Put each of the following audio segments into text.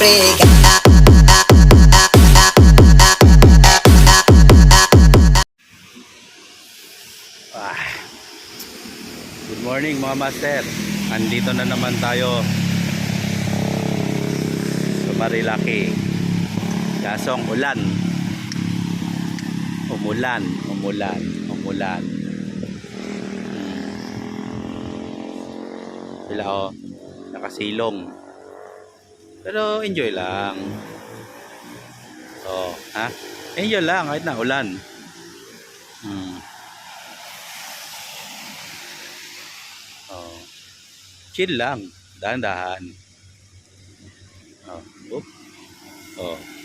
Africa. Good morning mga master. Andito na naman tayo sa Marilaki. Kasong ulan. Umulan. Sila nakasilong. Pero enjoy lang. Ha? Enjoy lang kahit na ulan. Chill lang, dahan-dahan.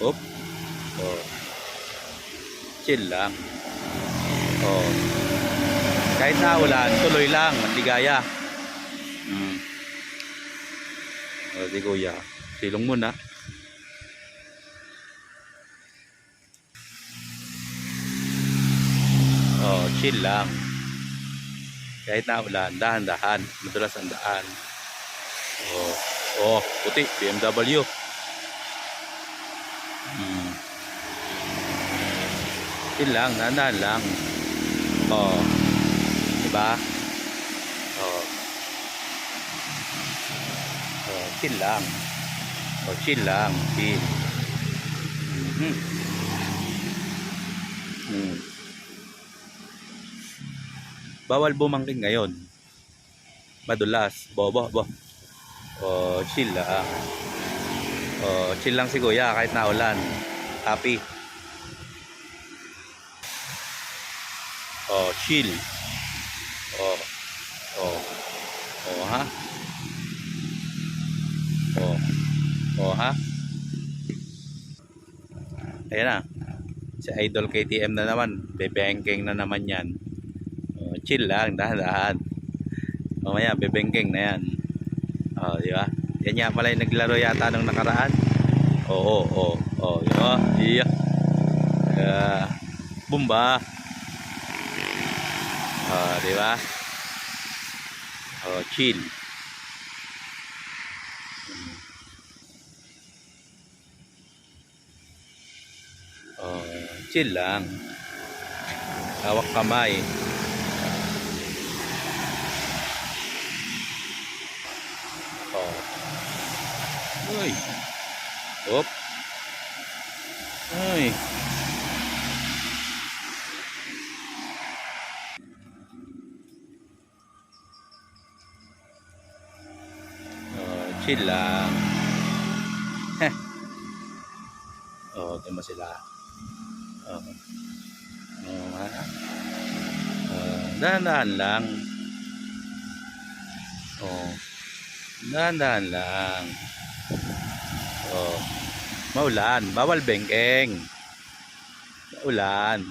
Up. Chill lang. Kahit na ulan, tuloy lang, maligaya. Di kuya, silong muna. Chill lang. Kahit na ulan, dahan-dahan, madulas ang daan. Puti, BMW. Chill lang, dahan-dahan lang. Diba? Chill lang. Chill lang, chill. Bawal bumangking ngayon. Madulas, bobo. Chill lang. Chill lang si kuya kahit na ulan. Happy. Chill. Ha? Ha? Ayan na. Si Idol KTM na naman. Bebengking na naman yan. Chill lang, dahan-dahan. Mamaya, bebengking na yan. Di ba? Yan nga pala yung naglaro yata nung nakaraan. Di ba? Bumba. Di ba? Chill. Chill lang. Hawak kamay. Uy. Op. Uy. Chill lang. Tama sila. Dahan-dahan lang. Dahan-dahan lang. Maulan, bawal bengkeng. Maulan.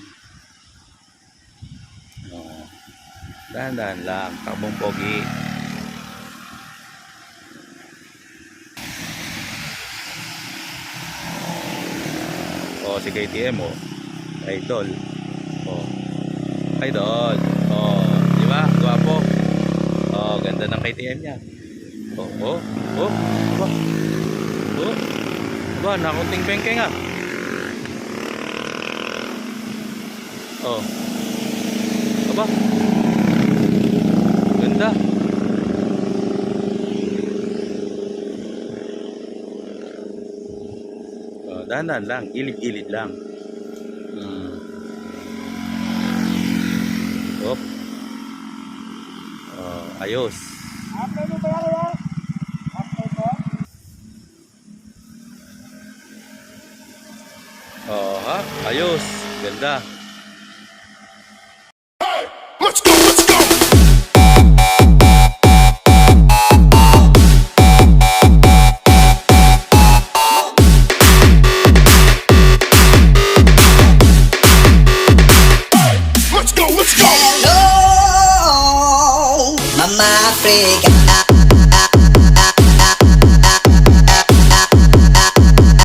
Dahan-dahan lang, takbong pogi. Si KTM Idol. Idol. Di ba? Guwapo. Ganda ng KTM niya. Nakunting bengkeng ah. Aba. Ganda. Dahan-dahan lang, gilid-gilid lang. Ayos. Ayos. Ganda. Let's go. Hello, Mama Africa.